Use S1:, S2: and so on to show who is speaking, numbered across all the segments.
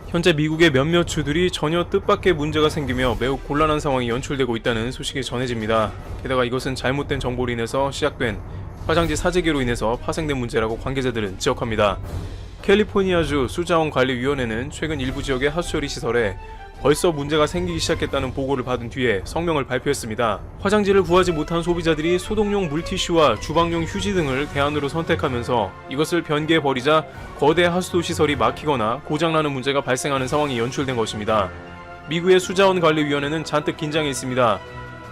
S1: 현재 미국의 몇몇 주들이 전혀 뜻밖의 문제가 생기며 매우 곤란한 상황이 연출되고 있다는 소식이 전해집니다. 게다가 이것은 잘못된 정보로 인해서 시작된 화장지 사재기로 인해서 파생된 문제라고 관계자들은 지적합니다. 캘리포니아주 수자원관리위원회는 최근 일부 지역의 하수처리 시설에 벌써 문제가 생기기 시작했다는 보고를 받은 뒤에 성명을 발표했습니다. 화장지를 구하지 못한 소비자들이 소독용 물티슈와 주방용 휴지 등을 대안으로 선택하면서 이것을 변기에 버리자 거대 하수도 시설이 막히거나 고장나는 문제가 발생하는 상황이 연출된 것입니다. 미국의 수자원관리위원회는 잔뜩 긴장해 있습니다.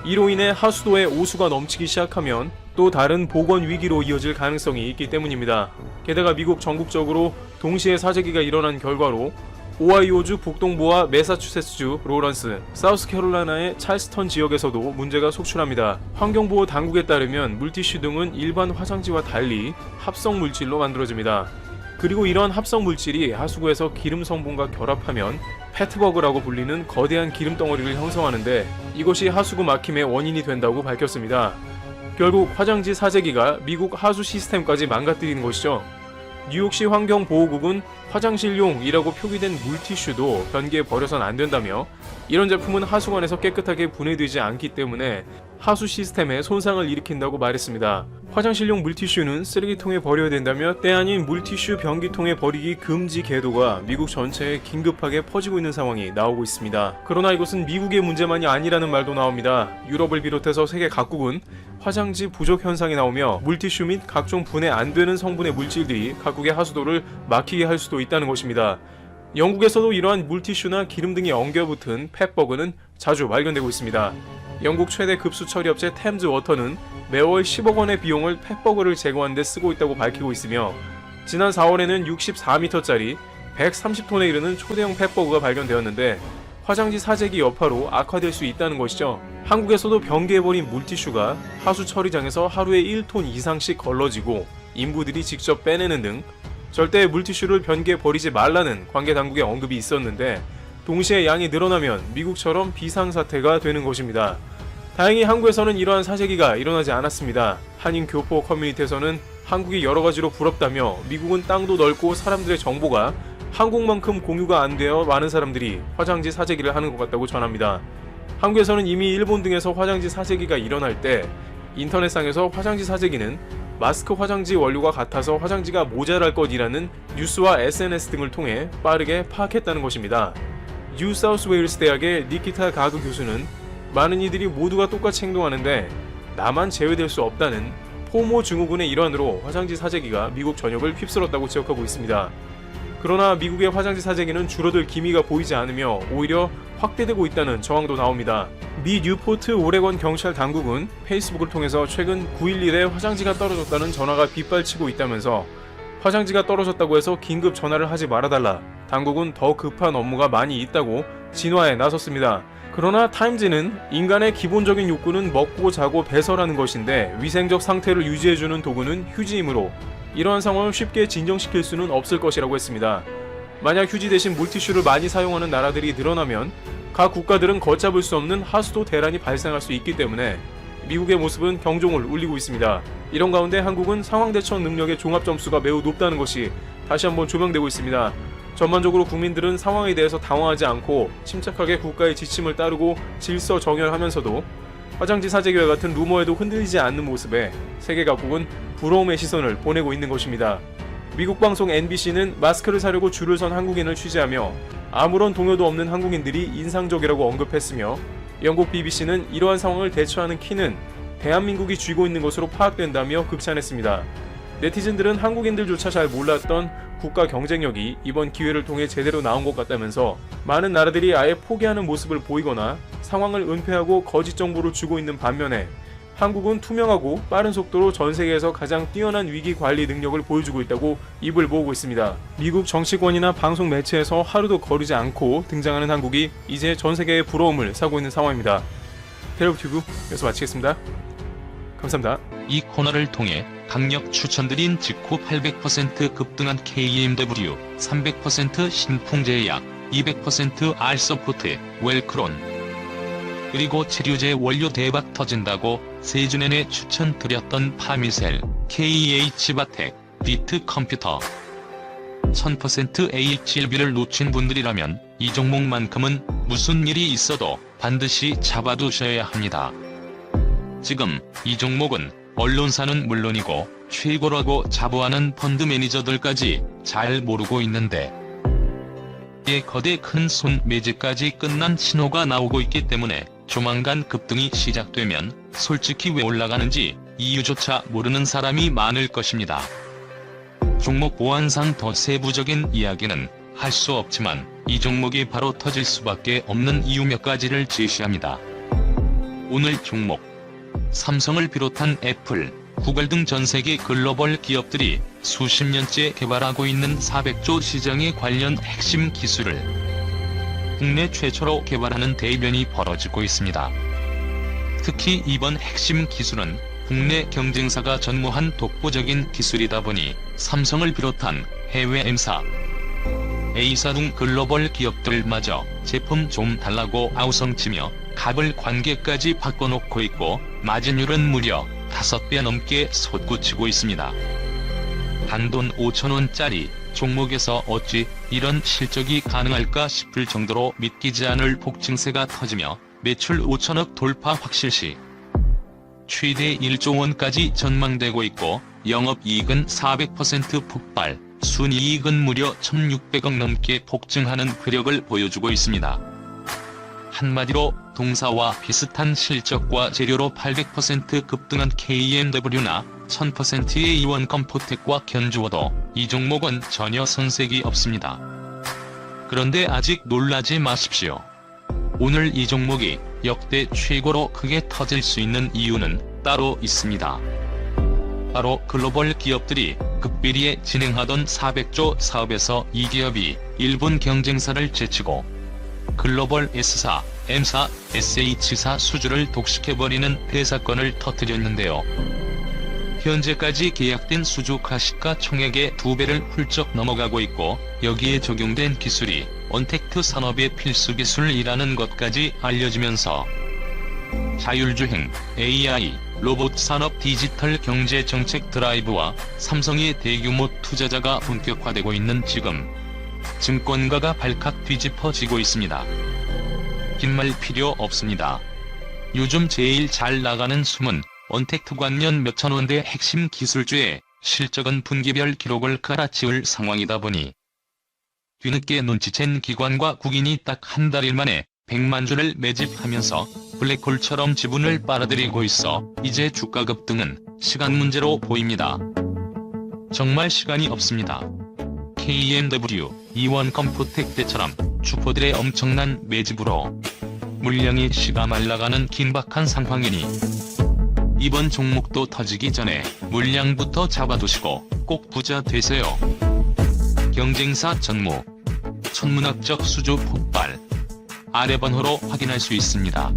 S1: 이로 인해 하수도에 오수가 넘치기 시작하면 또 다른 보건 위기로 이어질 가능성이 있기 때문입니다. 게다가 미국 전국적으로 동시에 사재기가 일어난 결과로 오하이오주 북동부와 매사추세츠주 로런스, 사우스캐롤라이나의 찰스턴 지역에서도 문제가 속출합니다. 환경보호 당국에 따르면 물티슈 등은 일반 화장지와 달리 합성 물질로 만들어집니다. 그리고 이런 합성 물질이 하수구에서 기름 성분과 결합하면 페트버그라고 불리는 거대한 기름 덩어리를 형성하는데 이것이 하수구 막힘의 원인이 된다고 밝혔습니다. 결국 화장지 사재기가 미국 하수 시스템까지 망가뜨리는 것이죠. 뉴욕시 환경보호국은 화장실용이라고 표기된 물티슈도 변기에 버려선 안 된다며 이런 제품은 하수관에서 깨끗하게 분해되지 않기 때문에 하수 시스템에 손상을 일으킨다고 말했습니다. 화장실용 물티슈는 쓰레기통에 버려야 된다며 때 아닌 물티슈 변기통에 버리기 금지 계도가 미국 전체에 긴급하게 퍼지고 있는 상황이 나오고 있습니다. 그러나 이것은 미국의 문제만이 아니라는 말도 나옵니다. 유럽을 비롯해서 세계 각국은 화장지 부족 현상이 나오며 물티슈 및 각종 분해 안 되는 성분의 물질들이 각국의 하수도를 막히게 할 수도 있다는 것입니다. 영국에서도 이러한 물티슈나 기름 등이 엉겨붙은 팻버그는 자주 발견되고 있습니다. 영국 최대 급수 처리 업체 템즈 워터는 매월 10억 원의 비용을 팻버그를 제거하는 데 쓰고 있다고 밝히고 있으며 지난 4월에는 64m짜리 130톤에 이르는 초대형 팻버그가 발견되었는데 화장지 사재기 여파로 악화될 수 있다는 것이죠. 한국에서도 변기에 버린 물티슈가 하수 처리장에서 하루에 1톤 이상씩 걸러지고 인부들이 직접 빼내는 등 절대 물티슈를 변기에 버리지 말라는 관계 당국의 언급이 있었는데 동시에 양이 늘어나면 미국처럼 비상사태가 되는 것입니다. 다행히 한국에서는 이러한 사재기가 일어나지 않았습니다. 한인 교포 커뮤니티에서는 한국이 여러가지로 부럽다며 미국은 땅도 넓고 사람들의 정보가 한국만큼 공유가 안 되어 많은 사람들이 화장지 사재기를 하는 것 같다고 전합니다. 한국에서는 이미 일본 등에서 화장지 사재기가 일어날 때 인터넷상에서 화장지 사재기는 마스크 화장지 원료가 같아서 화장지가 모자랄 것이라는 뉴스와 SNS 등을 통해 빠르게 파악했다는 것입니다. 뉴사우스웨일스 대학의 니키타 가그 교수는 많은 이들이 모두가 똑같이 행동하는데 나만 제외될 수 없다는 포모 증후군의 일환으로 화장지 사재기가 미국 전역을 휩쓸었다고 지적하고 있습니다. 그러나 미국의 화장지 사재기는 줄어들 기미가 보이지 않으며 오히려 확대되고 있다는 정황도 나옵니다. 미 뉴포트 오레곤 경찰 당국은 페이스북을 통해서 최근 911에 화장지가 떨어졌다는 전화가 빗발치고 있다면서 화장지가 떨어졌다고 해서 긴급 전화를 하지 말아달라. 당국은 더 급한 업무가 많이 있다고 진화에 나섰습니다. 그러나 타임즈는 인간의 기본적인 욕구는 먹고 자고 배설하는 것인데 위생적 상태를 유지해주는 도구는 휴지이므로 이러한 상황을 쉽게 진정시킬 수는 없을 것이라고 했습니다. 만약 휴지 대신 물티슈를 많이 사용하는 나라들이 늘어나면 각 국가들은 걷잡을 수 없는 하수도 대란이 발생할 수 있기 때문에 미국의 모습은 경종을 울리고 있습니다. 이런 가운데 한국은 상황 대처 능력의 종합 점수가 매우 높다는 것이 다시 한번 조명되고 있습니다. 전반적으로 국민들은 상황에 대해서 당황하지 않고 침착하게 국가의 지침을 따르고 질서 정연하면서도 화장지 사재기와 같은 루머에도 흔들리지 않는 모습에 세계 각국은 부러움의 시선을 보내고 있는 것입니다. 미국 방송 NBC는 마스크를 사려고 줄을 선 한국인을 취재하며 아무런 동요도 없는 한국인들이 인상적이라고 언급했으며 영국 BBC는 이러한 상황을 대처하는 키는 대한민국이 쥐고 있는 것으로 파악된다며 극찬했습니다. 네티즌들은 한국인들조차 잘 몰랐던 국가 경쟁력이 이번 기회를 통해 제대로 나온 것 같다면서 많은 나라들이 아예 포기하는 모습을 보이거나 상황을 은폐하고 거짓 정보를 주고 있는 반면에 한국은 투명하고 빠른 속도로 전 세계에서 가장 뛰어난 위기 관리 능력을 보여주고 있다고 입을 모으고 있습니다. 미국 정치권이나 방송 매체에서 하루도 거르지 않고 등장하는 한국이 이제 전 세계의 부러움을 사고 있는 상황입니다. 테러튜브 여기서 마치겠습니다. 감사합니다.
S2: 이 코너를 통해 강력 추천드린 직후 800% 급등한 KMW, 300% 신풍제약, 200% 알서포트, 웰크론 그리고 치료제 원료 대박 터진다고 세주 내내 추천드렸던 파미셀, KH바텍, 비트컴퓨터 1000% HLB를 놓친 분들이라면 이 종목만큼은 무슨 일이 있어도 반드시 잡아두셔야 합니다. 지금 이 종목은 언론사는 물론이고 최고라고 자부하는 펀드 매니저들까지 잘 모르고 있는데, 이에 거대 큰 손 매집까지 끝난 신호가 나오고 있기 때문에 조만간 급등이 시작되면 솔직히 왜 올라가는지 이유조차 모르는 사람이 많을 것입니다. 종목 보안상 더 세부적인 이야기는 할 수 없지만 이 종목이 바로 터질 수밖에 없는 이유 몇 가지를 제시합니다. 오늘 종목, 삼성을 비롯한 애플, 구글 등 전세계 글로벌 기업들이 수십 년째 개발하고 있는 400조 시장에 관련 핵심 기술을 국내 최초로 개발하는 대변이 벌어지고 있습니다. 특히 이번 핵심 기술은 국내 경쟁사가 전무한 독보적인 기술이다 보니 삼성을 비롯한 해외 M사, A사 등 글로벌 기업들마저 제품 좀 달라고 아우성치며 갑을 관계까지 바꿔놓고 있고, 마진율은 무려 5배 넘게 솟구치고 있습니다. 단돈 5,000원짜리 종목에서 어찌 이런 실적이 가능할까 싶을 정도로 믿기지 않을 폭증세가 터지며 매출 5천억 돌파 확실시, 최대 1조 원까지 전망되고 있고, 영업이익은 400% 폭발, 순이익은 무려 1,600억 넘게 폭증하는 괴력을 보여주고 있습니다. 한마디로 동사와 비슷한 실적과 재료로 800% 급등한 KMW나 1000%의 이원 컴포텍과 견주어도 이 종목은 전혀 손색이 없습니다. 그런데 아직 놀라지 마십시오. 오늘 이 종목이 역대 최고로 크게 터질 수 있는 이유는 따로 있습니다. 바로 글로벌 기업들이 극비리에 진행하던 400조 사업에서 이 기업이 일본 경쟁사를 제치고 글로벌 S사, M사, SH사 수주를 독식해버리는 대사건을 터뜨렸는데요. 현재까지 계약된 수주 가시가 총액의 2배를 훌쩍 넘어가고 있고, 여기에 적용된 기술이 언택트 산업의 필수 기술이라는 것까지 알려지면서 자율주행, AI, 로봇 산업 디지털 경제 정책 드라이브와 삼성의 대규모 투자자가 본격화되고 있는 지금, 증권가가 발칵 뒤집어지고 있습니다. 긴 말 필요 없습니다. 요즘 제일 잘 나가는 숨은 언택트 관련 몇천 원대 핵심 기술주의 실적은 분기별 기록을 갈아치울 상황이다 보니 뒤늦게 눈치챈 기관과 국인이 딱 한 달 만에 100만 주를 매집하면서 블랙홀처럼 지분을 빨아들이고 있어 이제 주가 급등은 시간 문제로 보입니다. 정말 시간이 없습니다. KMW, 이원 컴포텍 때처럼 주포들의 엄청난 매집으로 물량이 시가 말라가는 긴박한 상황이니 이번 종목도 터지기 전에 물량부터 잡아두시고 꼭 부자 되세요. 경쟁사 전무, 천문학적 수주 폭발, 아래 번호로 확인할 수 있습니다.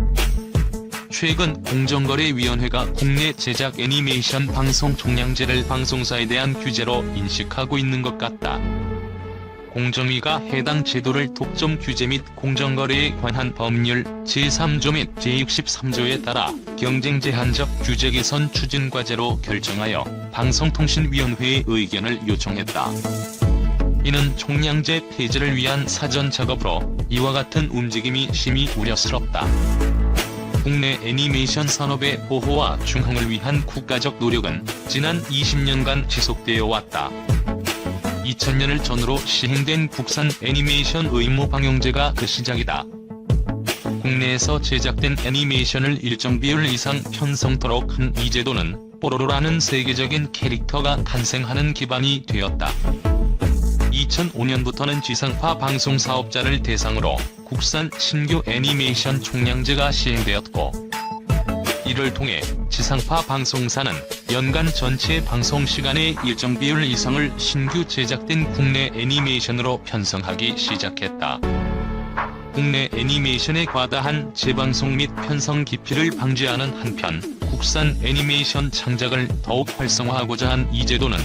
S2: 최근 공정거래위원회가 국내 제작 애니메이션 방송 종량제를 방송사에 대한 규제로 인식하고 있는 것 같다. 공정위가 해당 제도를 독점 규제 및 공정거래에 관한 법률 제3조 및 제63조에 따라 경쟁 제한적 규제 개선 추진 과제로 결정하여 방송통신위원회의 의견을 요청했다. 이는 종량제 폐지를 위한 사전 작업으로 이와 같은 움직임이 심히 우려스럽다. 국내 애니메이션 산업의 보호와 중흥을 위한 국가적 노력은 지난 20년간 지속되어 왔다. 2000년을 전후로 시행된 국산 애니메이션 의무 방영제가 그 시작이다. 국내에서 제작된 애니메이션을 일정 비율 이상 편성토록 한 이 제도는 뽀로로라는 세계적인 캐릭터가 탄생하는 기반이 되었다. 2005년부터는 지상파 방송 사업자를 대상으로 국산 신규 애니메이션 총량제가 시행되었고, 이를 통해 지상파 방송사는 연간 전체 방송 시간의 일정 비율 이상을 신규 제작된 국내 애니메이션으로 편성하기 시작했다. 국내 애니메이션의 과다한 재방송 및 편성 기피를 방지하는 한편 국산 애니메이션 창작을 더욱 활성화하고자 한 이 제도는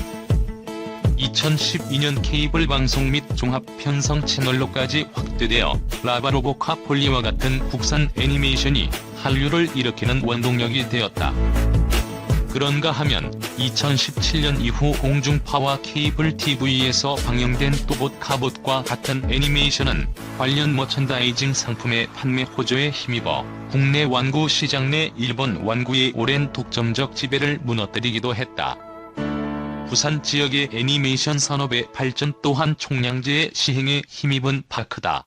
S2: 2012년 케이블 방송 및 종합 편성 채널로까지 확대되어 라바로보카 폴리와 같은 국산 애니메이션이 한류를 일으키는 원동력이 되었다. 그런가 하면 2017년 이후 공중파와 케이블 TV에서 방영된 또봇 카봇과 같은 애니메이션은 관련 머천다이징 상품의 판매 호조에 힘입어 국내 완구 시장 내 일본 완구의 오랜 독점적 지배를 무너뜨리기도 했다. 부산 지역의 애니메이션 산업의 발전 또한 총량제의 시행에 힘입은 바 크다.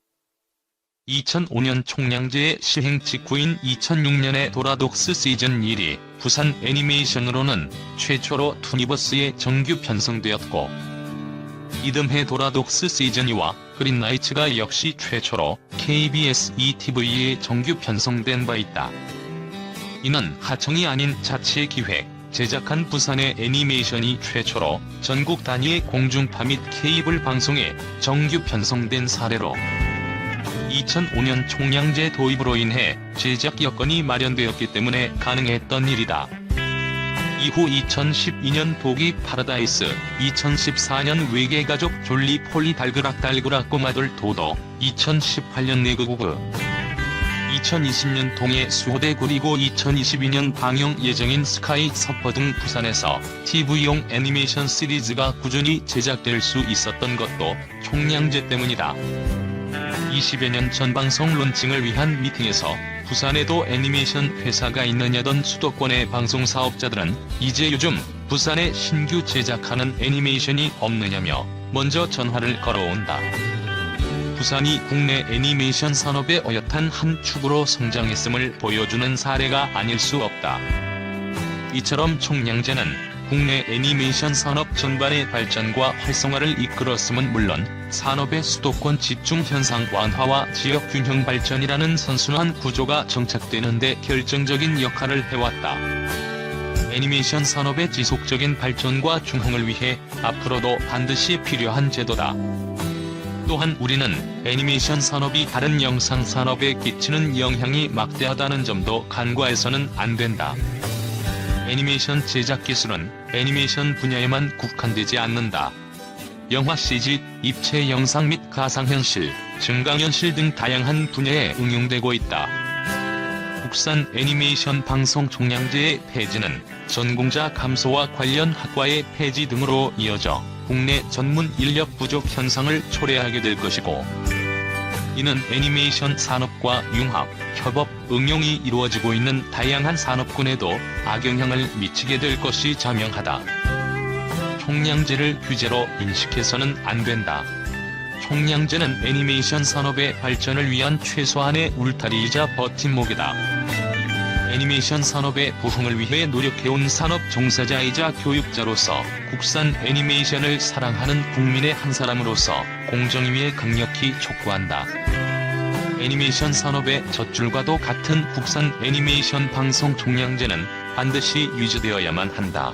S2: 2005년 총량제의 시행 직후인 2006년에 도라독스 시즌 1이 부산 애니메이션으로는 최초로 투니버스에 정규 편성되었고, 이듬해 도라독스 시즌 2와 그린라이츠가 역시 최초로 KBS ETV에 정규 편성된 바 있다. 이는 하청이 아닌 자체 기획, 제작한 부산의 애니메이션이 최초로 전국 단위의 공중파 및 케이블 방송에 정규 편성된 사례로 2005년 총량제 도입으로 인해 제작 여건이 마련되었기 때문에 가능했던 일이다. 이후 2012년 독이 파라다이스, 2014년 외계가족 졸리 폴리 달그락 꼬마돌 도도, 2018년 내그구그, 2020년 동해 수호대 그리고 2022년 방영 예정인 스카이 서퍼 등 부산에서 TV용 애니메이션 시리즈가 꾸준히 제작될 수 있었던 것도 총량제 때문이다. 20여 년 전 방송 론칭을 위한 미팅에서 부산에도 애니메이션 회사가 있느냐던 수도권의 방송 사업자들은 이제 요즘 부산에 신규 제작하는 애니메이션이 없느냐며 먼저 전화를 걸어온다. 부산이 국내 애니메이션 산업의 어엿한 한 축으로 성장했음을 보여주는 사례가 아닐 수 없다. 이처럼 총량제는 국내 애니메이션 산업 전반의 발전과 활성화를 이끌었음은 물론 산업의 수도권 집중 현상 완화와 지역 균형 발전이라는 선순환 구조가 정착되는 데 결정적인 역할을 해왔다. 애니메이션 산업의 지속적인 발전과 중흥을 위해 앞으로도 반드시 필요한 제도다. 또한 우리는 애니메이션 산업이 다른 영상 산업에 끼치는 영향이 막대하다는 점도 간과해서는 안 된다. 애니메이션 제작 기술은 애니메이션 분야에만 국한되지 않는다. 영화 CG, 입체 영상 및 가상현실, 증강현실 등 다양한 분야에 응용되고 있다. 국산 애니메이션 방송 총량제의 폐지는 전공자 감소와 관련 학과의 폐지 등으로 이어져 국내 전문 인력 부족 현상을 초래하게 될 것이고, 이는 애니메이션 산업과 융합, 협업, 응용이 이루어지고 있는 다양한 산업군에도 악영향을 미치게 될 것이 자명하다. 총량제를 규제로 인식해서는 안 된다. 총량제는 애니메이션 산업의 발전을 위한 최소한의 울타리이자 버팀목이다. 애니메이션 산업의 부흥을 위해 노력해온 산업 종사자이자 교육자로서 국산 애니메이션을 사랑하는 국민의 한 사람으로서 공정위에 강력히 촉구한다. 애니메이션 산업의 젖줄과도 같은 국산 애니메이션 방송 총량제는 반드시 유지되어야만 한다.